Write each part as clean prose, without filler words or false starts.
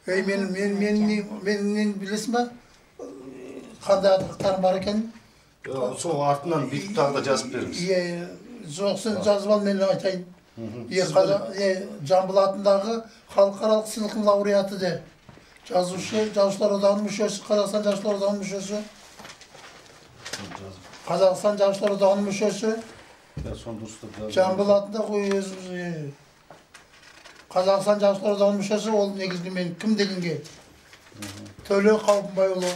Мен білесің ба? Қандай атақтарым бар екен? Сол артынан бүйтіп тағы да жазып беріңіз. Жоқ, сен жазып ал, мен айтайын. Жамбыл атындағы халықаралық сыйлықтың лауреаты де. Жазушылар одағының мүшесі, Қазақстан жазушылар одағының мүшесі. Қазақстан жазушылар одағының мүшесі. Жамбыл атындағы Қазақстан жазушылар одағының мүшесі, ол негізгі мен кім дегенге? Төле Қауымбайұлы.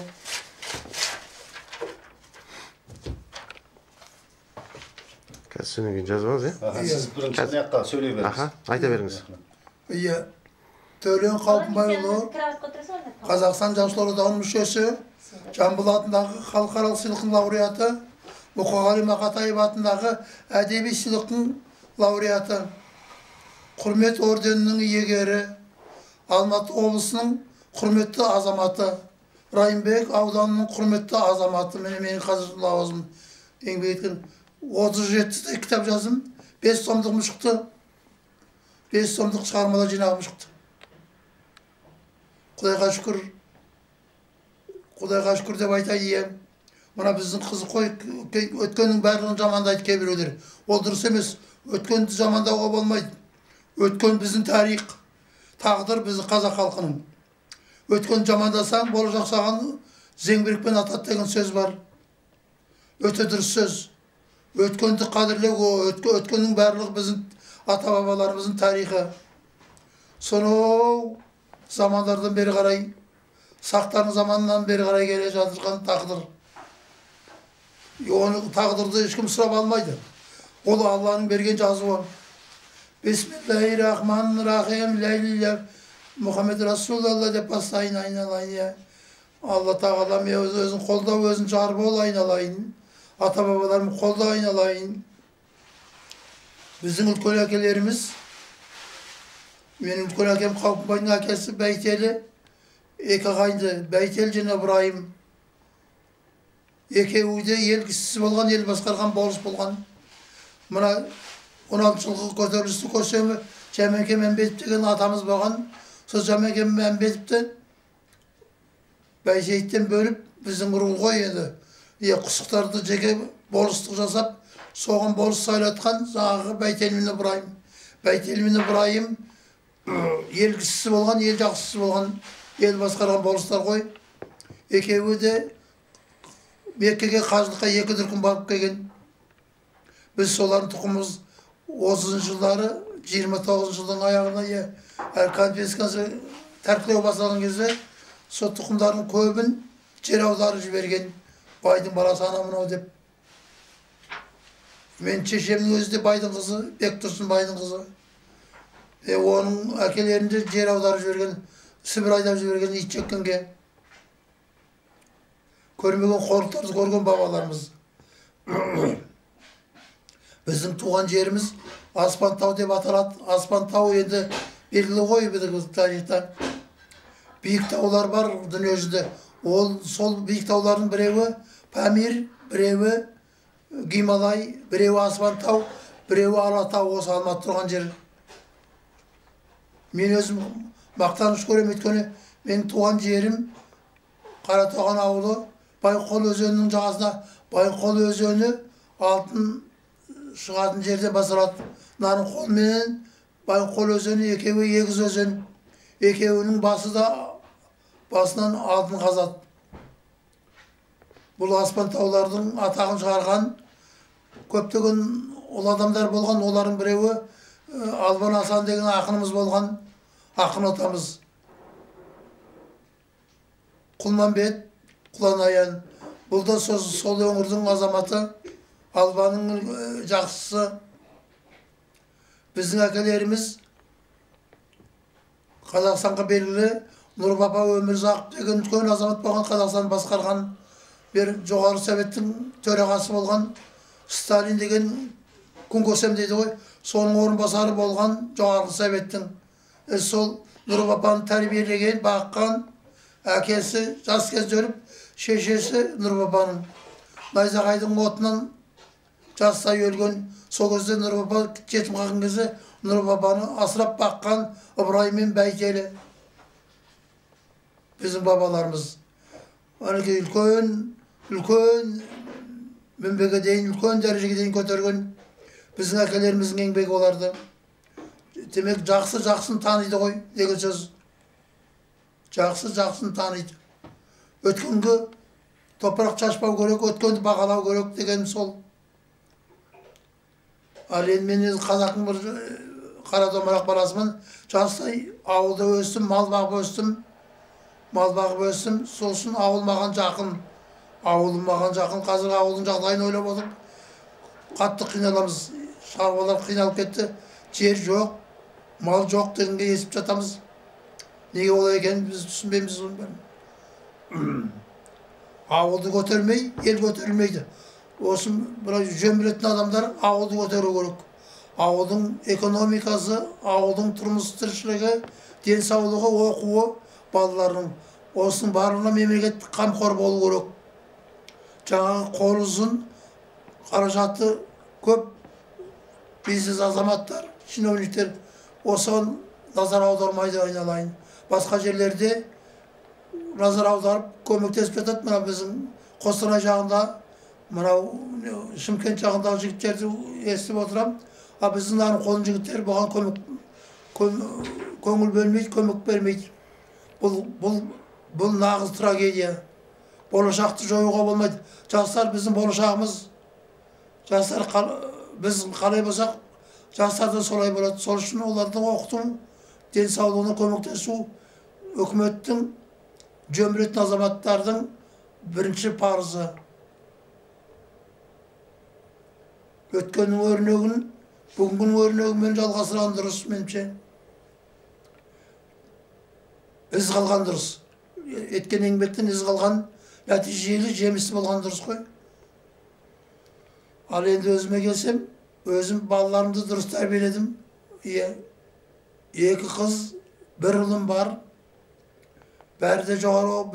Содан кейін жазып алыңыз, Сіз бірінші мына сөйлей беріңіз. Айта беріңіз. Төле Қауымбайұлы, Қазақстан жазушылар одағының мүшесі, Жамбыл атындағы халықаралық сыйлықтың лауреаты, Мұқағали Мақатаев атындағы әдеби сыйлықтың лауреаты, құрмет орденінің иегері, Алматы облысының құрметті азаматы, Райымбек ауданының құрметті азаматы, менің қазір лауазым еңбек еткен 37 кітап жаздым, 5 сомдығым шықты, 5 сомдық шығармалар жинағым шықты. Құдайға шүкір деп айтайын. Мына біздің қызық қой, өткеннің барлығын жамандайды кейбіреулер. Ол дұрыс емес, өткенді жамандауға болмайды. Өткен біздің тарих, тағдыр біздің қазақ халқының. Өткен жамандасаң, болашақ саған зеңбірекпен атады деген сөз бар. Өте дұрыс сөз. Өткенді қадірлеу, өткеннің барлығы біздің ата-бабаларымыздың тарихы. Сонау замандардан бері қарай, сақтардың заманынан бері қарай келе жатырған тағдыр. Оны тағдырды ешкім сұрап алмайды. Ол Алланың берген жазуы. Бисмиллахиррахманиррахим, ләйлилля Мұхаммед Расулалла деп бастайын, айналайын. Алла тағала мен өзін қолдау, өзін жар бол айналайын. Ата-бабаларым қолда айналайын. Біздің үлкен әкелеріміз, менің үлкен әкем Қауымбайдың әкесі Бәйтелі, екі ағайынды, Бәйтел және Ыбырайым. Екеуі де ел кісісі болған, ел басқарған болыс болған. Мына 16 жылғы көтерілісті көсемі Жәмеке Мәмбетов деген атамыз болған. Сол Жәмеке Мәмбетовті Бәйсейттен бөліп, біздің ру ғой енді. Құсықтарды жеке болыстық жасап, соған болыс сайлатқан жаңағы Бәйтел мен Ыбырайым. Бәйтел мен Ыбырайым ел кісісі болған, ел жақсысы болған, ел басқарған болыстар ғой. Екеуі де Меккеге қажылыққа 2 дүркін барып келген. Біз солардың тұқымыз 30 жылдары, 29 жылдың аяғына конфискасы тәркілеу басталған кезде, сол тұқымдардың көбін жер аударып жіберген. Байдың баласы анау деп. Мен шешемнің өзі де байдың қызы, Бектұрсын байдың қызы. Оның әкелерінде жер аударып жіберген, Сібір айдап жіберген ит жеккенге. Көрмеген қорлықтарды көрген бабаларымыз. Біздің туған жеріміз Аспантау деп аталады. Аспантау енді белгілі ғой біздің тарихта. Биік таулар бар дүниежүзінде. Сол биік таулардың біреуі Памир, біреуі Гималай, біреуі Аспантау, біреуі Алатау, осы Алматы тұрған жер. Мен өзім мақтаныш көрем, өйткені менің туған жерім Қаратоған ауылы, Байқол өзенінің жағасына, Байқол өзені алтын шығатын жерде басталады. Нарынқол менен Байқол өзені екеуі егіз өзен. Екеуінің басынан алтын қазады. Бұл Аспантаулардың атағын шығарған көптеген ол адамдар болған. Олардың біреуі Албан Асан деген ақынымыз болған, ақын отамыз. Құлманбет, Құланаян. Бұл да сол өңірдің азаматы, Албанның жақсысы. Біздің әкелеріміз Қазақстанға белгілі Нұрбапа Өмірзақов деген үлкен азамат болған, Қазақстан басқарған, бір жоғары советтің төрағасы болған, Сталин деген күн көсем дейді ғой, соның орынбасары болған жоғарғы советтің. Сол Нұрбапаны тәрбиелеген, баққан, әкесі жас кезде өліп, шешесі Нұрбапаның найзағайдың отынан жастай өлген. Сол кезде Нұрбапа жетім қалған кезде Нұрбапаны асырап баққан Ыбырайым мен Бәйтелі. Bizim babalarımız. Anaki үлкен мінбеге дейін, үлкен дәрежеге дейін көтерген біздің әкелеріміздің еңбегі оларды. Демек, жақсын таниды ғой, деген сөз. Жақсын таниды. Өткенге топырақ шашпау керек, өткенді бағалау керек деген сол. Ал енді мен қазақтың бір қара домалақ баласымын. Жастай ауылда өстім, мал бағып өстім. Сосын ауыл маған жақын. Ауылым маған жақын. Қазір ауылдың жағдайын ойлап отырып, қатты қиналамыз. Шаруалар қиналып кетті. Жер жоқ, мал жоқ дегенге есіп жатамыз. Неге олай екенін біз түсінбейміз. Ауылды көтермей, ел көтерілмейді. Осы жөн білетін адамдар ауылды көтеру керек. Ауылдың экономикасы, ауылдың тұрмыс тіршілігі, денсаулығы, оқуы, балалардың осының барлығына мемлекет қамқор болу керек. Жаңағы қолы ұзын, қаражаты көп бизнес азаматтар, чиновниктер осыған назар аудармайды, айналайын. Басқа жерлерде назар аударып көмектесіп жатады. Мына біздің Қостанай жағында, мынау Шымкент жағындағы жігіттерді естіп отырам. А біздің қолын жігіттер бұған көңіл бөлмейді, көмек бермейді. Бұл нағыз трагедия. Болашақты жоюға болмайды. Жастар біздің болашағымыз. Жастар біз қалай болсақ, жастар да солай болады. Сол үшін олардың оқыту, денсаулығына көмектесу үкіметтің, жөн білетін азаматтардың бірінші парызы. Өткеннің өрнегін, бүгінгі өрнегімен жалғастырған дұрыс, меніңше. Із қалған дұрыс. Еткен еңбектен із қалған, нәтижелі, жемісті болған дұрыс қой. Ал енді өзіме келсем, өзім балаларымды дұрыс тәрбиеледім. Екі қыз, бір ұлым бар. Бәрі де жоғары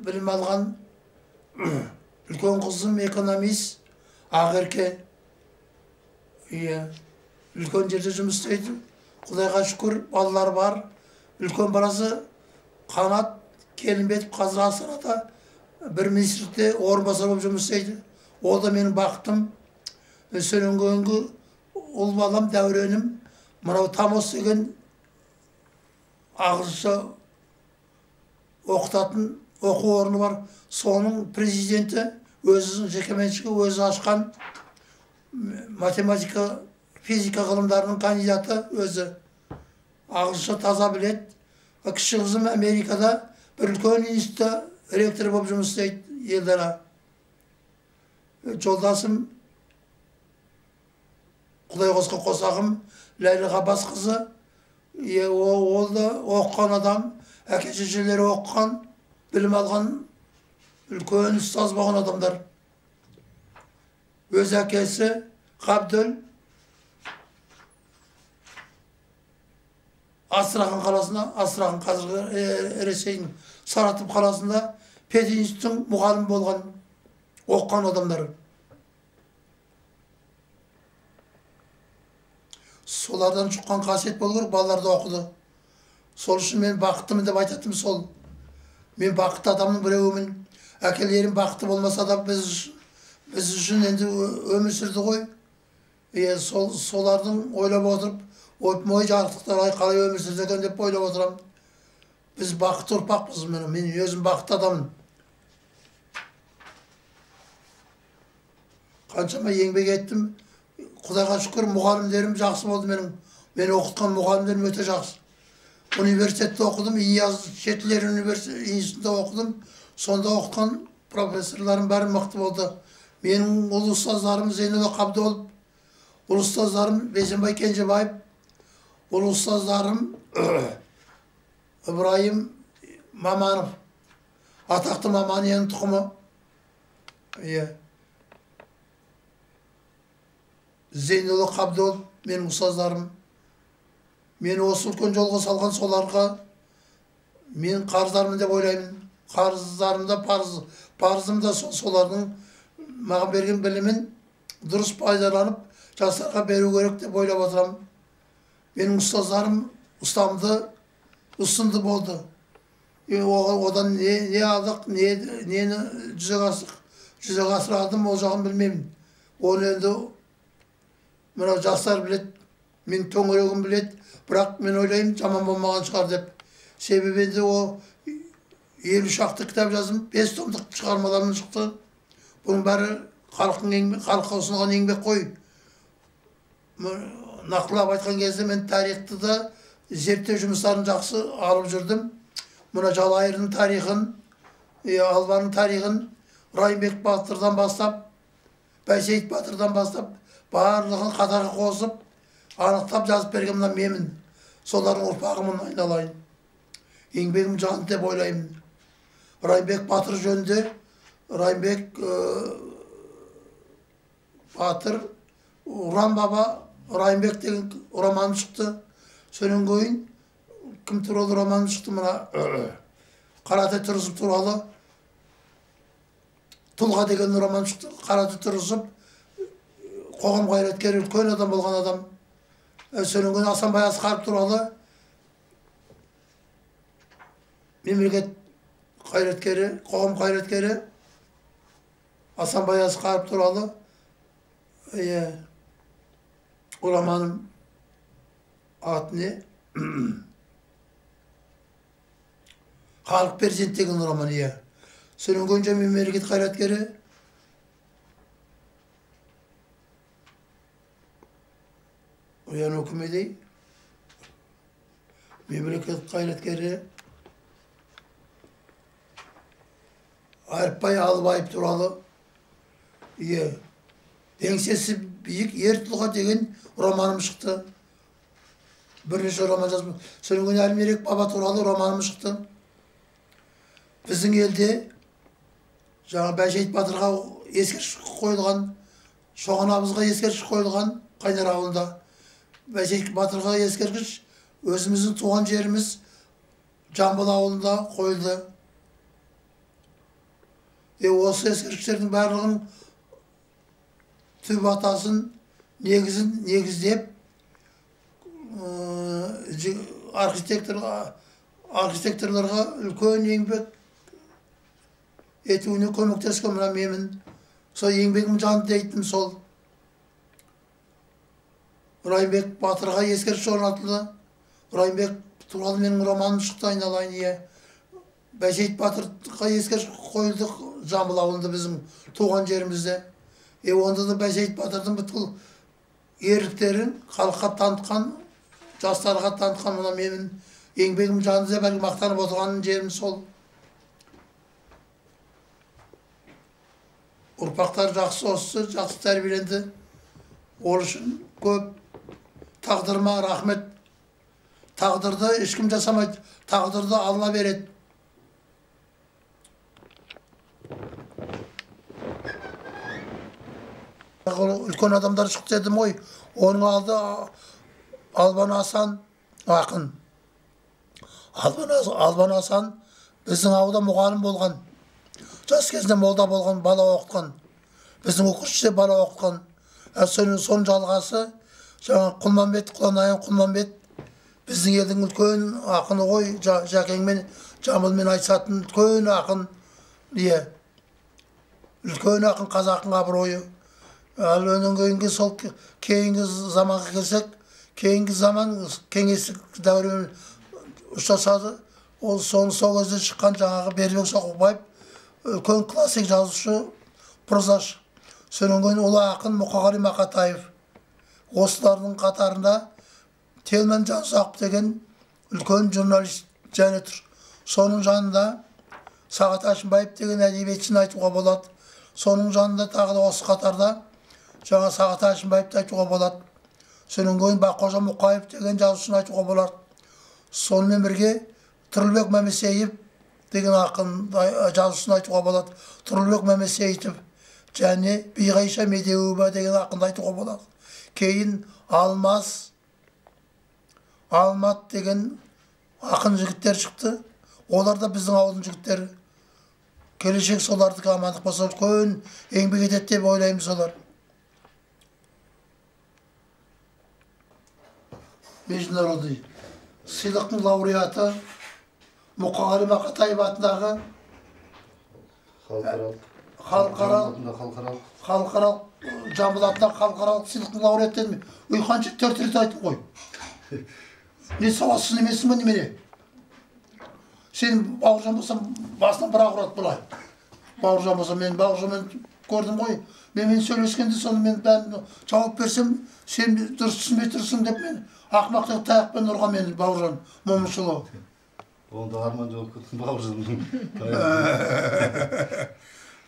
білім алған. Үлкен қызым экономист, Ақерке. Үлкен жерде жұмыс істейді. Құдайға шүкір, балалар бар. Үлкен баласы Қанат Келімбетов, қазір Астанада бір министрлікте орынбасар болып жұмыс істейді. Ол да менің бақытым. Содан кейінгі ұл балам, дәуренім, мынау Тамос деген ағылшынша оқытатын оқу орны бар. Соның президенті, өзінің жекеменшігі, өзі ашқан математика, физика ғылымдарының кандидаты, өзі ағылшынша таза біледі. Кіші қызым Америкада бір үлкен институтта ректор болып жұмыс істейді, елдара. Жолдасым, Құдай қосқан қосағым, Ләйлі Ғаббас қызы, ол да оқыған адам, әке-шешелері оқыған, білім алған, үлкен ұстаз болған адамдар. Өз әкесі Ғабдөл Астрахан қаласында, Астрахан қазіргі Ресейдің Саратов қаласында пединституттың мұғалімі болған, оқыған адамдар. Солардан шыққан қасиет болу керек, балаларды оқыды. Сол үшін мен бақыттымын деп айтатым сол. Мен бақытты адамның біреуімін. Әкелерім бақытты болмаса да біз үшін енді өмір сүрді ғой. Солардың ойлап отырып, ой жарықтықтар қалай өмір сүрді екен деп ойлап отырам. Біз бақытты ұрпақпыз, мен өзім бақытты адамын. Қаншама еңбек еттім. Құдайға шүкір, мұғалімдерім жақсы болды менің. Мен оқытқан мұғалімдерім өте жақсы. Университетте оқыдым, Ияз Шетілер институтында оқыдым. Сонда оқытқан профессорларым бәрі мықты болды. Менің ұлы ұстаздарым Зейнолла Қабдолов, ұлы ұстаздарым Бейсенбай Кенжебаев, ұлы ұстаздарым Ибраим Маманов, атақты Маманияның тұқымы. Зейнолла Қабдолов, менің ұстаздарым. Мені осы үлкен жолға салған соларға мен қарыздармын деп ойлаймын. Қарыздарымда парызымда солардың маған берген білімін дұрыс пайдаланып жастарға беру керек деп ойлап отырамын. Менің ұстаздарым ұстамды, ұсынды болды. Одан не алдық, нені жүзеге асырадым, ол жағын білмеймін. Оны енді мына жастар білет, мен төңірегім білет, бірақ мен ойлаймын жаман болмаған шығар деп. Себебі енді о 50 шақты кітап жазым, 5 томдық шығармаларым шықты. Бұның бәрі халыққа ұсынған еңбек қой. Нақтылап айтқан кезде мен тарихты да зерттеу жұмыстарын жақсы алып жүрдім. Мұна Жалайырдың тарихын, Албанның тарихын, Райымбек Батырдан бастап, Байсейіт Батырдан бастап, барлығын қатарға қосып, анықтап жазып берген мына менмін. Солардың ұрпағымын айналайын. Еңбегім жан деп ойлаймын. Райымбек Батыр жөнінде, Райымбек Батыр, Уран баба Райымбек деген роман шықты. Сонан кейін кім туралы роман шықты, мына Қараты Тұрысып туралы Тұлға деген роман шықты. Қараты Тұрысып қоғам қайраткері, үлкен адам болған адам. Сонан кейін Асанбай Асқаров туралы мемлекет қайраткері, қоғам қайраткері Асанбай Асқаров туралы романым аты не? Халық перзент деген роман, Сонан кейін мемлекет қайраткері өкімедей мемлекет қайраткері Арпбай Алыбаев туралы еңсесі биік ер тұлға деген романым шықты. Бірнеше роман жаздым. Сонан кейін Әлмерек баба туралы романым шықты. Біздің елде жаңа Байсейіт Батырға ескерткіш қойылған, Шоған абызға ескерткіш қойылған Қайнар ауылында. Байсейіт Батырға ескерткіш өзіміздің туған жеріміз Жамбыл ауылында қойылды. Осы ескерткіштердің барлығын түп атасын негіздеп архитекторларға үлкен еңбек етуіне көмектескен мына менмін. Сол еңбегім жан дейтін сол. Райымбек Батырға ескерткіш орнатылды. Райымбек туралы менің романым шықты, айналайын. Байсейіт Батырға ескерткіш қойылды Жамбыл ауылында, біздің туған жерімізде. Онда да Байсейіт Батырдың бүткіл ерліктерін халыққа танытқан, жастарға танытқан мына менің еңбегім жанды деп әлгі мақтанып отырған жерім сол. Ұрпақтар жақсы өсті, жақсы тәрбиеленді. Ол үшін көп. Тағдырыма рахмет. Тағдырды ешкім жасамайды, тағдырды Алла береді. Үлкен адамдар шықты дедім ғой. Оның алды Албан Асан ақын. Албан Асан біздің ауылда мұғалім болған. Жас кезінде молда болған, бала оқытқан. Біздің оқушыда бала оқытқан. Соның жалғасы жаңа Құлманбет, Құланайын Құлманбет біздің елдің үлкен ақыны ғой. Жәкеңмен, Жамылмен айтысатын үлкен ақын. Үлкен ақын, қазақтың абыройы. Ал өнен кейінгі сол кейінгі заманға келсек, кейінгі заман кеңестік дәуірмен ұштасады. Ол сол кезде шыққан жаңағы Бердібек Соқпаев үлкен классик жазушы, прозашы. Сонан кейін ұлы ақын Мұқағали Мақатаев. Осылардың қатарында Телмен Жансақов деген үлкен журналист және тұр. Соның жанында Сағат Әшімбаев деген әдебиетшіні айтуға болады. Соның жанында тағы да осы қатарда жаңа Сағат Әшімбаевты айтуға болады. Сонан кейін Баққожа Мұқаев деген жазушыны айтуға болады. Сонымен бірге Тұрлыбек Мәмесеев деген ақын жазушыны айтуға болады. Тұрлыбек Мәмесеев және Биғайша Медеуова деген ақынды айтуға болады. Кейін Алмат деген ақын жігіттер шықты. Олар да біздің ауылдың жігіттері. Келешек солардікі амандық болса үлкен еңбек етеді деп ойлаймыз олар. Международный сыйлықтың лауреаты Мұқағали Мақатаев атындағы халықаралық Жамбыл атындағы халықаралық сыйлықтың лауреаттары. Ой, қанша 4 рет айттым ғой. Не сауатсыз емессің ба немене? Сен Бауыржан болсам басынан бір ақ ұрады былай. Бауыржан болсам, мен Бауыржанмен көрдім ғой. Мен сөйлескенде соны мен бәрін жауап берсем, сен дұрыс түсінбей тұрсың деп мен ақымақтық таяқпен ұрған мен Бауыржан Момышұлы. Онда арман жоқ Бауыржанның.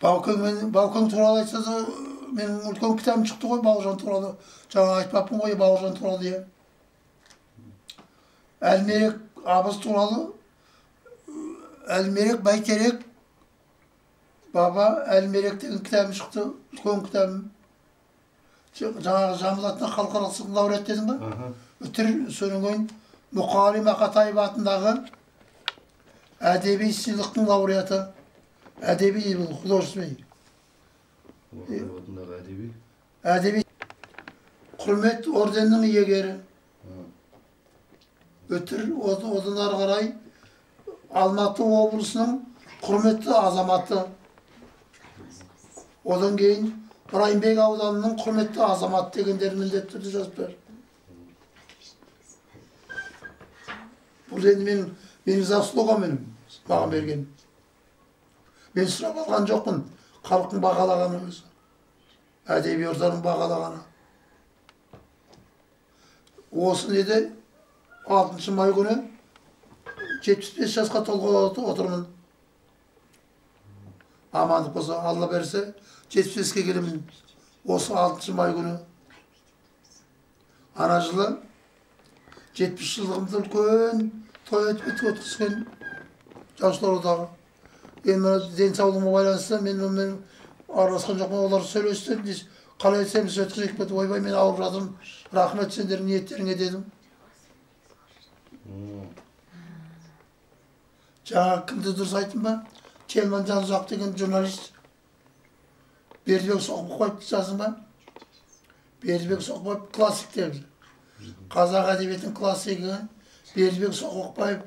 Баукең туралы айтса да, менің үлкен кітабым шықты ғой Бауыржан туралы. Жаңа айтпаппын ғой Бауыржан туралы иә. Әлмерек абыз туралы, Әлмерек Бәйтерек баба Әлмерек деген кітабым шықты, үлкен кітабым. Жаңағы Жамбыл атындағы халықаралық сыйлықтың лауреаты дедің ба? Өтір содан кейін Мұқағали Мақатаев атындағы әдеби сыйлықтың лауреаты. Әдеби бұл художественный. Әдеби құрмет орденінің иегері. Өтір одан ары қарай Алматы облысының құрметті азаматы. Одан кейін Райымбек ауданының құрметті азамат дегендерін міндетті түрде жазып бер. Бұл енді менің заслуға менің маған берген. Мен сұрап алған жоқпын, халықтың бағалағаны өзі. Әдеби ортаның бағалағаны. Осы неде 6 май күні 75 жасқа толғалы отырмын. Амандық болса, Алла берсе, 75-ке келемін. Осы 6 май күні. Ана жылы 70 жылдығымды үлкен той өткізген Жазушылар одағы. Енді денсаулығыма байланысты мен араласқан жоқпын, олар сөйлесті. Қалай етсеміз өткізейік беді, ойбай мен ауырып жатырмын. Рахмет сендердің ниеттеріңе дедім. Жаңа кімді дұрыс айттым ба? Телман Жанұзақ деген журналист. Бердібек Соқпақбаев жаздың ба? Бердібек Соқпақбаев классик деп. Қазақ әдебиетінің классигі Бердібек Соқпақбаев.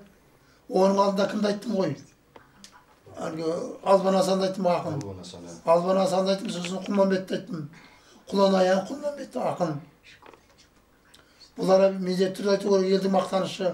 Оның алдында кімді айттым ғой? Албан Асанды айттым ақын. Албан Асанды айттым, сосын Құлманбетті айттым. Құланаян Құлманбетті ақын. Бұлар міндетті түрде айту керек, елдің мақтанышы.